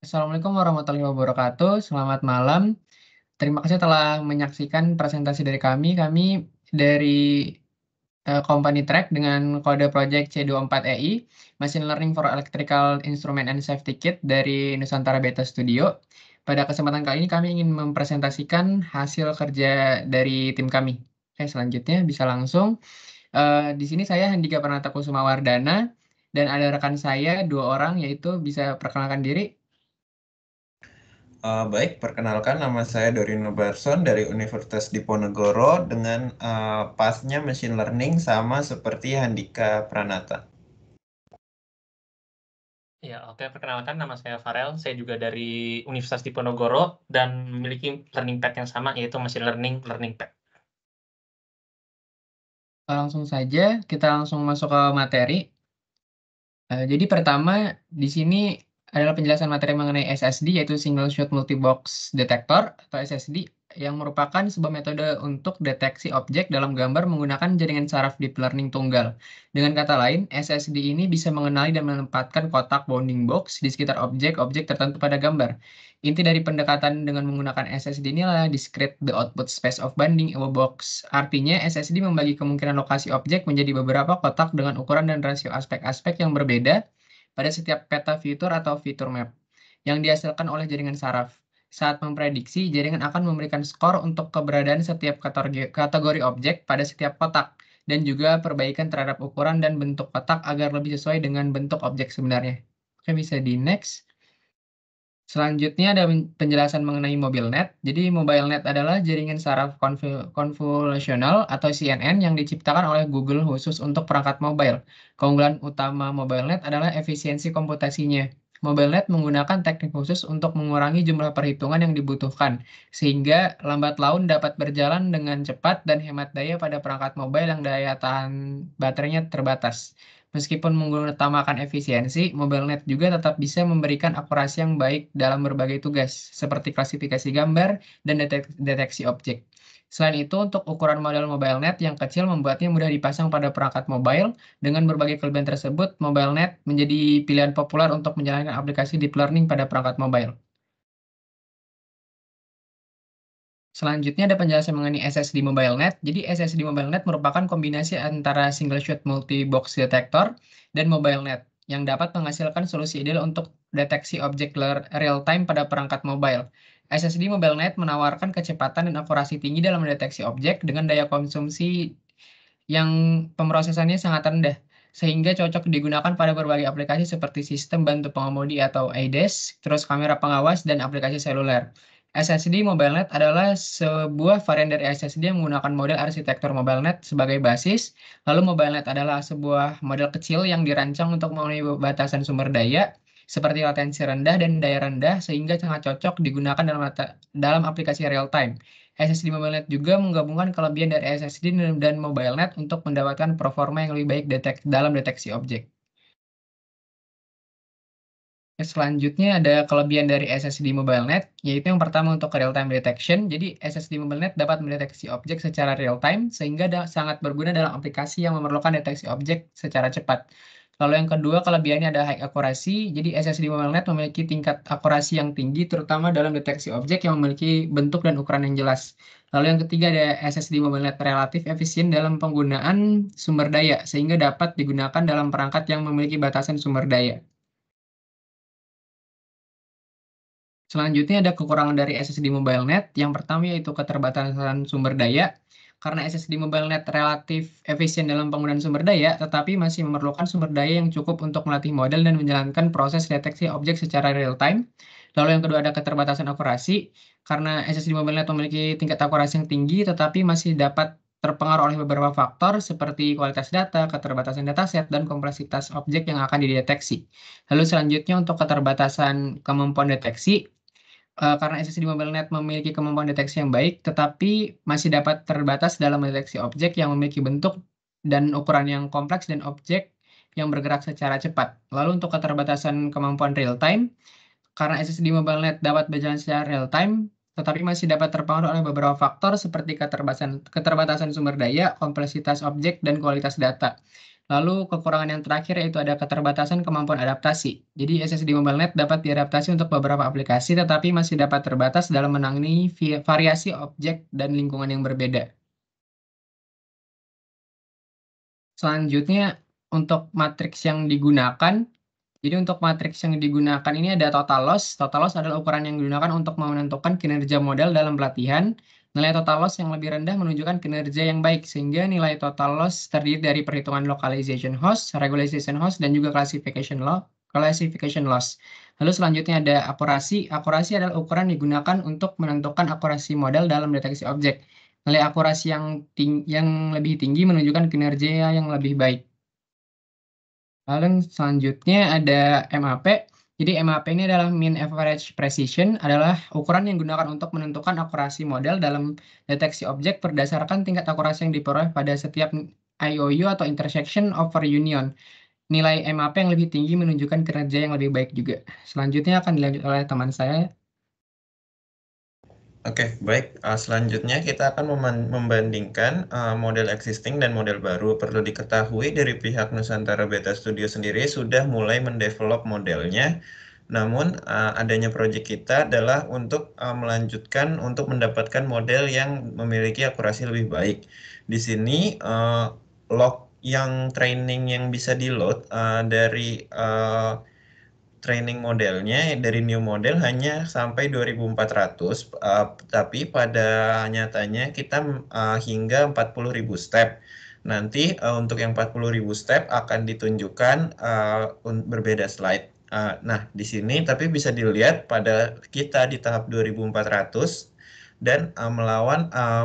Assalamualaikum warahmatullahi wabarakatuh. Selamat malam. Terima kasih telah menyaksikan presentasi dari kami. Kami dari Company Track dengan kode project C24EI, Machine Learning for Electrical Instrument and Safety Kit dari Nusantara Beta Studio. Pada kesempatan kali ini kami ingin mempresentasikan hasil kerja dari tim kami. Oke, selanjutnya bisa langsung. Di sini saya Handika Pranata Kusuma Wardana dan ada rekan saya 2 orang, yaitu bisa perkenalkan diri. Baik, perkenalkan nama saya Dorino Barson dari Universitas Diponegoro dengan pasnya Machine Learning sama seperti Handika Pranata. Ya, oke. Perkenalkan, nama saya Farel. Saya juga dari Universitas Diponegoro dan memiliki learning path yang sama, yaitu Machine Learning Path. Langsung saja kita langsung masuk ke materi. Jadi pertama di sini adalah penjelasan materi mengenai SSD, yaitu Single Shot Multi-Box Detector atau SSD, yang merupakan sebuah metode untuk deteksi objek dalam gambar menggunakan jaringan saraf deep learning tunggal. Dengan kata lain, SSD ini bisa mengenali dan menempatkan kotak bounding box di sekitar objek-objek tertentu pada gambar. Inti dari pendekatan dengan menggunakan SSD inilah discrete the output space of bounding a box. Artinya, SSD membagi kemungkinan lokasi objek menjadi beberapa kotak dengan ukuran dan rasio aspek-aspek yang berbeda pada setiap peta fitur atau fitur map yang dihasilkan oleh jaringan saraf. Saat memprediksi, jaringan akan memberikan skor untuk keberadaan setiap kategori objek pada setiap kotak dan juga perbaikan terhadap ukuran dan bentuk kotak agar lebih sesuai dengan bentuk objek sebenarnya. Oke, bisa di next. Selanjutnya ada penjelasan mengenai MobileNet. Jadi MobileNet adalah jaringan saraf konvolusional atau CNN yang diciptakan oleh Google khusus untuk perangkat mobile. Keunggulan utama MobileNet adalah efisiensi komputasinya. MobileNet menggunakan teknik khusus untuk mengurangi jumlah perhitungan yang dibutuhkan, sehingga lambat laun dapat berjalan dengan cepat dan hemat daya pada perangkat mobile yang daya tahan baterainya terbatas. Meskipun mengutamakan efisiensi, MobileNet juga tetap bisa memberikan akurasi yang baik dalam berbagai tugas, seperti klasifikasi gambar dan deteksi objek. Selain itu, untuk ukuran model MobileNet yang kecil membuatnya mudah dipasang pada perangkat mobile. Dengan berbagai kelebihan tersebut, MobileNet menjadi pilihan populer untuk menjalankan aplikasi deep learning pada perangkat mobile. Selanjutnya ada penjelasan mengenai SSD MobileNet. Jadi SSD MobileNet merupakan kombinasi antara Single Shot Multi-Box Detector dan MobileNet yang dapat menghasilkan solusi ideal untuk deteksi objek real-time pada perangkat mobile. SSD MobileNet menawarkan kecepatan dan akurasi tinggi dalam mendeteksi objek dengan daya konsumsi yang pemrosesannya sangat rendah, sehingga cocok digunakan pada berbagai aplikasi seperti sistem bantu pengemudi atau ADAS, terus kamera pengawas, dan aplikasi seluler. SSD MobileNet adalah sebuah varian dari SSD yang menggunakan model arsitektur MobileNet sebagai basis. Lalu MobileNet adalah sebuah model kecil yang dirancang untuk memenuhi batasan sumber daya, seperti latensi rendah dan daya rendah, sehingga sangat cocok digunakan dalam aplikasi real-time. SSD MobileNet juga menggabungkan kelebihan dari SSD dan MobileNet untuk mendapatkan performa yang lebih baik dalam deteksi objek. Selanjutnya ada kelebihan dari SSD MobileNet, yaitu yang pertama untuk real-time detection. Jadi SSD MobileNet dapat mendeteksi objek secara real-time, sehingga sangat berguna dalam aplikasi yang memerlukan deteksi objek secara cepat. Lalu yang kedua, kelebihannya ada high accuracy. Jadi SSD MobileNet memiliki tingkat akurasi yang tinggi, terutama dalam deteksi objek yang memiliki bentuk dan ukuran yang jelas. Lalu yang ketiga, ada SSD MobileNet relatif efisien dalam penggunaan sumber daya, sehingga dapat digunakan dalam perangkat yang memiliki batasan sumber daya. Selanjutnya ada kekurangan dari SSD MobileNet. Yang pertama yaitu keterbatasan sumber daya. Karena SSD MobileNet relatif efisien dalam penggunaan sumber daya, tetapi masih memerlukan sumber daya yang cukup untuk melatih model dan menjalankan proses deteksi objek secara real-time. Lalu yang kedua ada keterbatasan akurasi. Karena SSD MobileNet memiliki tingkat akurasi yang tinggi, tetapi masih dapat terpengaruh oleh beberapa faktor seperti kualitas data, keterbatasan dataset, dan kompleksitas objek yang akan dideteksi. Lalu selanjutnya untuk keterbatasan kemampuan deteksi, karena SSD MobileNet memiliki kemampuan deteksi yang baik, tetapi masih dapat terbatas dalam mendeteksi objek yang memiliki bentuk dan ukuran yang kompleks dan objek yang bergerak secara cepat. Lalu untuk keterbatasan kemampuan real-time, karena SSD MobileNet dapat berjalan secara real-time, tetapi masih dapat terpengaruh oleh beberapa faktor seperti keterbatasan sumber daya, kompleksitas objek, dan kualitas data. Lalu kekurangan yang terakhir yaitu ada keterbatasan kemampuan adaptasi. Jadi SSD MobileNet dapat diadaptasi untuk beberapa aplikasi tetapi masih dapat terbatas dalam menangani variasi objek dan lingkungan yang berbeda. Selanjutnya untuk matriks yang digunakan. Jadi untuk matriks yang digunakan ini ada total loss. Total loss adalah ukuran yang digunakan untuk menentukan kinerja model dalam pelatihan. Nilai total loss yang lebih rendah menunjukkan kinerja yang baik, sehingga nilai total loss terdiri dari perhitungan localization loss, regularization loss, dan juga classification loss. Lalu selanjutnya ada akurasi. Akurasi adalah ukuran digunakan untuk menentukan akurasi model dalam deteksi objek. Nilai akurasi yang lebih tinggi menunjukkan kinerja yang lebih baik. Lalu selanjutnya ada MAP. Jadi MAP ini adalah mean average precision, adalah ukuran yang digunakan untuk menentukan akurasi model dalam deteksi objek berdasarkan tingkat akurasi yang diperoleh pada setiap IOU atau intersection over union. Nilai MAP yang lebih tinggi menunjukkan kinerja yang lebih baik juga. Selanjutnya akan dilanjut oleh teman saya. Oke, baik. Selanjutnya kita akan membandingkan model existing dan model baru. Perlu diketahui dari pihak Nusantara Beta Studio sendiri sudah mulai mendevelop modelnya. Namun adanya proyek kita adalah untuk melanjutkan untuk mendapatkan model yang memiliki akurasi lebih baik. Di sini log yang training yang bisa di-load dari training modelnya dari new model hanya sampai 2400, tapi pada nyatanya kita hingga 40.000 step. Nanti untuk yang 40.000 step akan ditunjukkan berbeda slide. Nah, di sini tapi bisa dilihat pada kita di tahap 2400 dan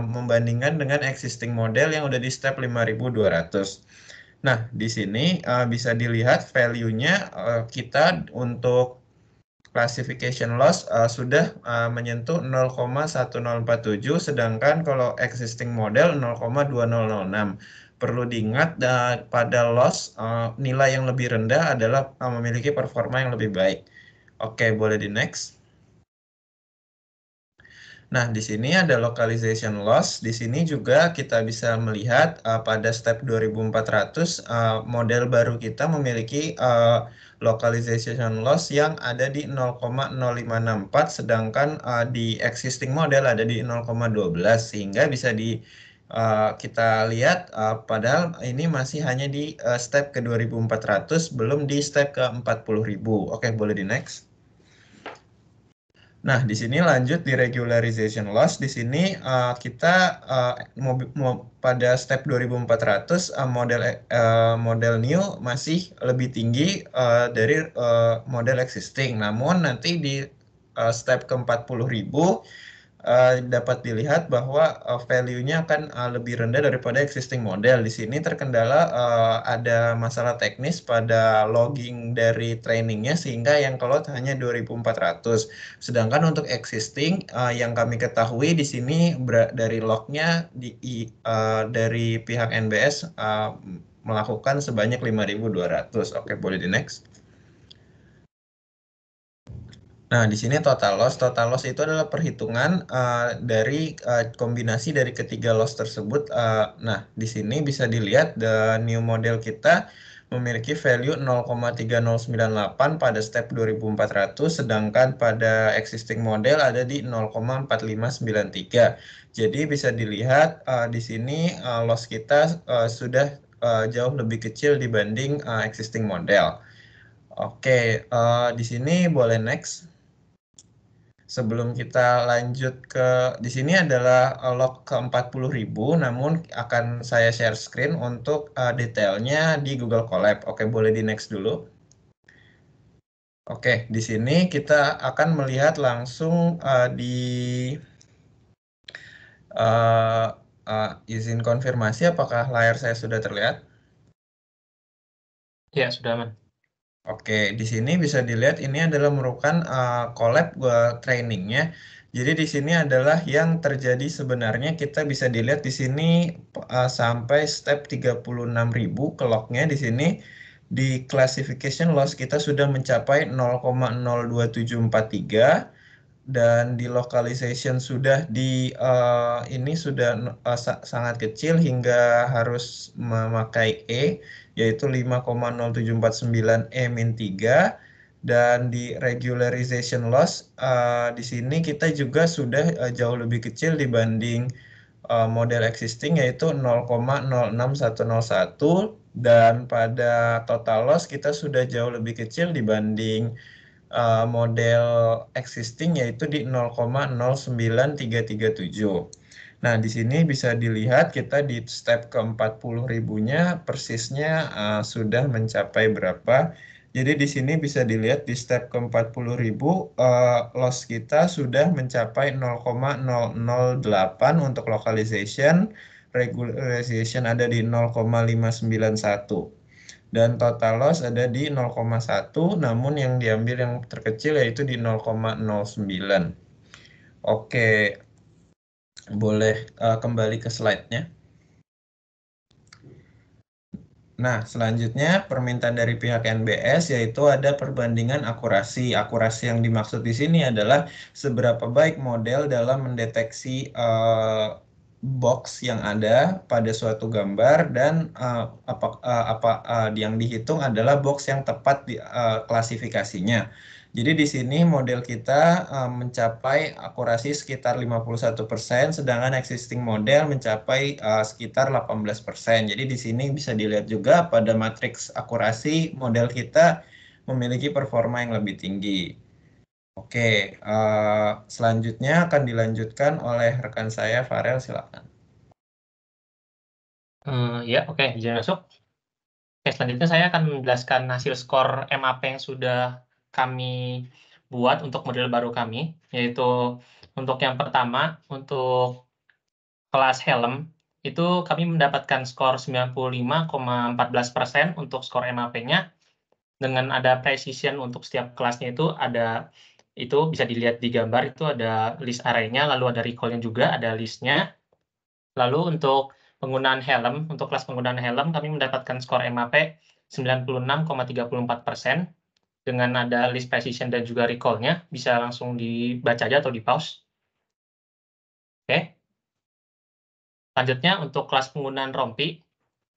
membandingkan dengan existing model yang udah di step 5200. Nah, di sini bisa dilihat value-nya kita untuk classification loss sudah menyentuh 0,1047, sedangkan kalau existing model 0,2006. Perlu diingat pada loss nilai yang lebih rendah adalah memiliki performa yang lebih baik. Oke, boleh di next. Nah, di sini ada localization loss. Di sini juga kita bisa melihat pada step 2400 model baru kita memiliki localization loss yang ada di 0,0564, sedangkan di existing model ada di 0,12, sehingga bisa kita lihat padahal ini masih hanya di step ke 2400, belum di step ke 40.000. Oke, boleh di next. Nah, di sini lanjut di regularization loss. Di sini kita pada step 2400 model new masih lebih tinggi dari model existing. Namun nanti di step ke 40.000 dapat dilihat bahwa value-nya akan lebih rendah daripada existing model. Di sini terkendala ada masalah teknis pada logging dari trainingnya, sehingga yang keload hanya 2400. Sedangkan untuk existing yang kami ketahui di sini dari lognya dari pihak NBS melakukan sebanyak 5200. Oke, boleh di next. Nah, di sini total loss. Total loss itu adalah perhitungan dari kombinasi dari ketiga loss tersebut. Nah, di sini bisa dilihat the new model kita memiliki value 0,3098 pada step 2400, sedangkan pada existing model ada di 0,4593. Jadi bisa dilihat di sini loss kita sudah jauh lebih kecil dibanding existing model. Oke, di sini boleh next. Sebelum kita lanjut ke di sini adalah log ke 40.000, namun akan saya share screen untuk detailnya di Google Colab. Oke, boleh di next dulu. Oke, di sini kita akan melihat langsung di izin konfirmasi apakah layar saya sudah terlihat? Ya, sudah aman. Oke, di sini bisa dilihat ini adalah merupakan collab trainingnya. Jadi di sini adalah yang terjadi sebenarnya kita bisa dilihat di sini sampai step 36.000 ke lognya di sini di classification loss kita sudah mencapai 0,02743 dan di localization sudah ini sudah sangat kecil hingga harus memakai E, yaitu 5,0749 E-3, dan di regularization loss di sini kita juga sudah jauh lebih kecil dibanding model existing, yaitu 0,06101, dan pada total loss kita sudah jauh lebih kecil dibanding model existing, yaitu di 0,09337. Nah, di sini bisa dilihat kita di step ke 40.000-nya persisnya sudah mencapai berapa. Jadi di sini bisa dilihat di step ke 40.000 loss kita sudah mencapai 0,008 untuk localization, regularization ada di 0,591. Dan total loss ada di 0,1, namun yang diambil yang terkecil yaitu di 0,09. Oke, boleh kembali ke slide-nya. Nah, selanjutnya permintaan dari pihak NBS yaitu ada perbandingan akurasi. Akurasi yang dimaksud di sini adalah seberapa baik model dalam mendeteksi box yang ada pada suatu gambar, dan yang dihitung adalah box yang tepat di klasifikasinya. Jadi di sini model kita mencapai akurasi sekitar 51%, sedangkan existing model mencapai sekitar 18%. Jadi di sini bisa dilihat juga pada matriks akurasi model kita memiliki performa yang lebih tinggi. Oke, selanjutnya akan dilanjutkan oleh rekan saya, Farel, silakan. Ya, oke, izin masuk. Oke, selanjutnya saya akan menjelaskan hasil skor MAP yang sudah kami buat untuk model baru kami, yaitu untuk yang pertama, untuk kelas helm, itu kami mendapatkan skor 95,14% untuk skor MAP-nya, dengan ada precision untuk setiap kelasnya itu bisa dilihat di gambar, itu ada list array-nya, lalu ada recall-nya juga, ada list-nya. Lalu untuk penggunaan helm, untuk kelas penggunaan helm, kami mendapatkan skor MAP 96,34%, dengan ada list precision dan juga recall-nya. Bisa langsung dibaca aja atau di-pause. Oke. Selanjutnya, untuk kelas penggunaan rompi,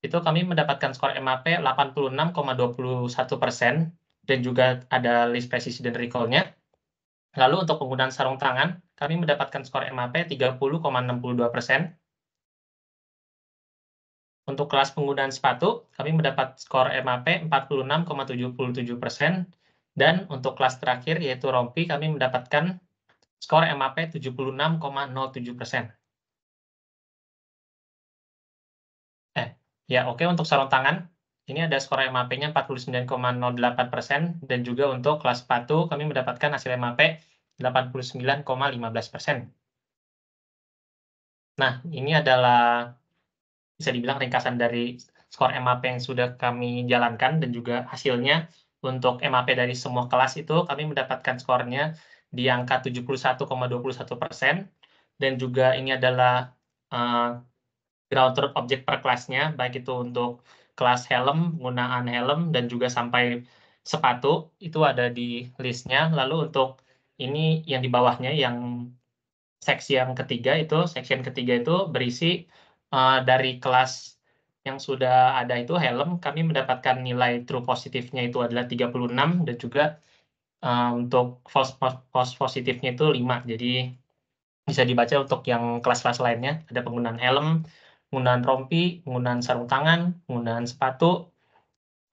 itu kami mendapatkan skor MAP 86,21%, dan juga ada list precision dan recall-nya. Lalu untuk penggunaan sarung tangan, kami mendapatkan skor MAP 30,62%. Untuk kelas penggunaan sepatu, kami mendapat skor MAP 46,77%, dan untuk kelas terakhir yaitu rompi, kami mendapatkan skor MAP 76,07%. Oke, untuk sarung tangan, ini ada skor MAP-nya 49,08%, dan juga untuk kelas sepatu, kami mendapatkan hasil MAP 89,15%. Nah, ini adalah bisa dibilang ringkasan dari skor MAP yang sudah kami jalankan, dan juga hasilnya untuk MAP dari semua kelas itu kami mendapatkan skornya di angka 71,21%, dan juga ini adalah ground truth object per kelasnya, baik itu untuk kelas helm, penggunaan helm, dan juga sampai sepatu, itu ada di listnya. Lalu untuk ini yang di bawahnya, yang section ketiga itu berisi dari kelas yang sudah ada itu helm, kami mendapatkan nilai true positifnya itu adalah 36, dan juga untuk false positifnya itu 5. Jadi bisa dibaca untuk yang kelas-kelas lainnya, ada penggunaan helm, penggunaan rompi, penggunaan sarung tangan, penggunaan sepatu,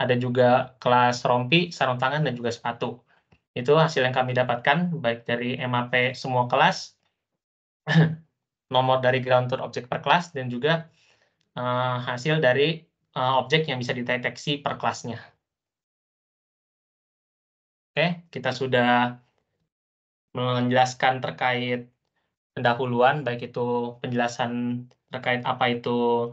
ada juga kelas rompi, sarung tangan, dan juga sepatu. Itu hasil yang kami dapatkan, baik dari MAP semua kelas, nomor dari ground truth object per kelas, dan juga hasil dari objek yang bisa dideteksi per kelasnya. Oke, kita sudah menjelaskan terkait pendahuluan, baik itu penjelasan terkait apa itu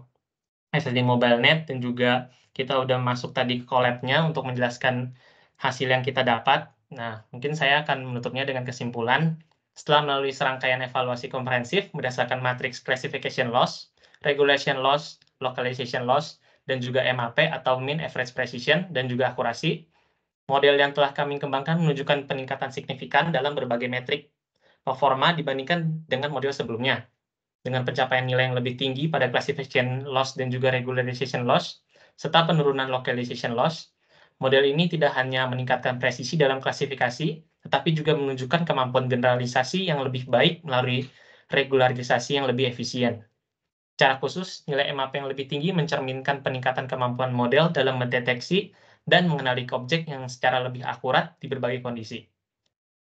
SSD MobileNet, dan juga kita udah masuk tadi ke collab-nya untuk menjelaskan hasil yang kita dapat. Nah, mungkin saya akan menutupnya dengan kesimpulan. Setelah melalui serangkaian evaluasi komprehensif berdasarkan matriks classification loss, regulation loss, localization loss, dan juga MAP atau mean average precision, dan juga akurasi, model yang telah kami kembangkan menunjukkan peningkatan signifikan dalam berbagai metrik performa dibandingkan dengan model sebelumnya. Dengan pencapaian nilai yang lebih tinggi pada classification loss dan juga regularization loss, serta penurunan localization loss, model ini tidak hanya meningkatkan presisi dalam klasifikasi, tetapi juga menunjukkan kemampuan generalisasi yang lebih baik melalui regularisasi yang lebih efisien. Secara khusus, nilai MAP yang lebih tinggi mencerminkan peningkatan kemampuan model dalam mendeteksi dan mengenali objek yang secara lebih akurat di berbagai kondisi.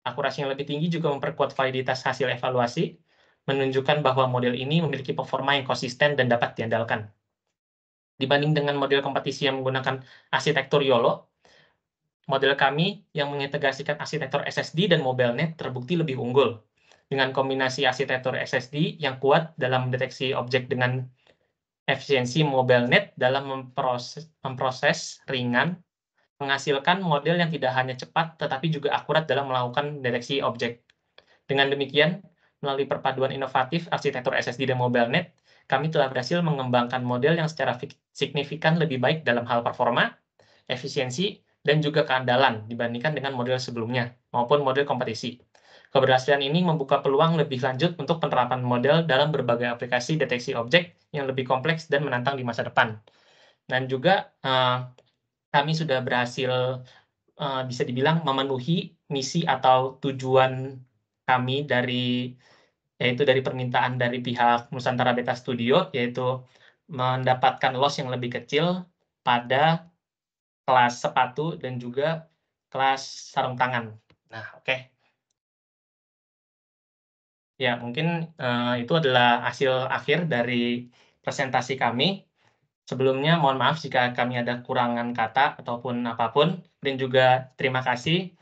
Akurasi yang lebih tinggi juga memperkuat validitas hasil evaluasi, menunjukkan bahwa model ini memiliki performa yang konsisten dan dapat diandalkan. Dibanding dengan model kompetisi yang menggunakan arsitektur YOLO, model kami yang mengintegrasikan arsitektur SSD dan MobileNet terbukti lebih unggul. Dengan kombinasi arsitektur SSD yang kuat dalam mendeteksi objek dengan efisiensi MobileNet dalam memproses ringan, menghasilkan model yang tidak hanya cepat tetapi juga akurat dalam melakukan deteksi objek. Dengan demikian, melalui perpaduan inovatif arsitektur SSD dan MobileNet, kami telah berhasil mengembangkan model yang secara signifikan lebih baik dalam hal performa, efisiensi, dan juga keandalan dibandingkan dengan model sebelumnya maupun model kompetisi. Keberhasilan ini membuka peluang lebih lanjut untuk penerapan model dalam berbagai aplikasi deteksi objek yang lebih kompleks dan menantang di masa depan. Dan juga kami sudah berhasil bisa dibilang memenuhi misi atau tujuan kami yaitu dari permintaan dari pihak Nusantara Beta Studio, yaitu mendapatkan loss yang lebih kecil pada kelas sepatu dan juga kelas sarung tangan. Nah, oke. Ya, mungkin itu adalah hasil akhir dari presentasi kami. Sebelumnya mohon maaf jika kami ada kurangan kata ataupun apapun, dan juga terima kasih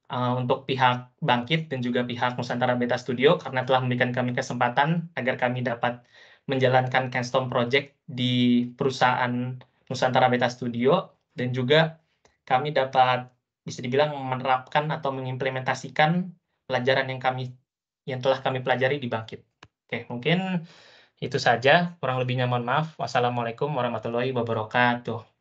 untuk pihak Bangkit dan juga pihak Nusantara Beta Studio karena telah memberikan kami kesempatan agar kami dapat menjalankan Candstorm Project di perusahaan Nusantara Beta Studio, dan juga kami dapat bisa dibilang menerapkan atau mengimplementasikan pelajaran yang telah kami pelajari di Bangkit. Oke, mungkin itu saja, kurang lebihnya mohon maaf. Wassalamualaikum warahmatullahi wabarakatuh.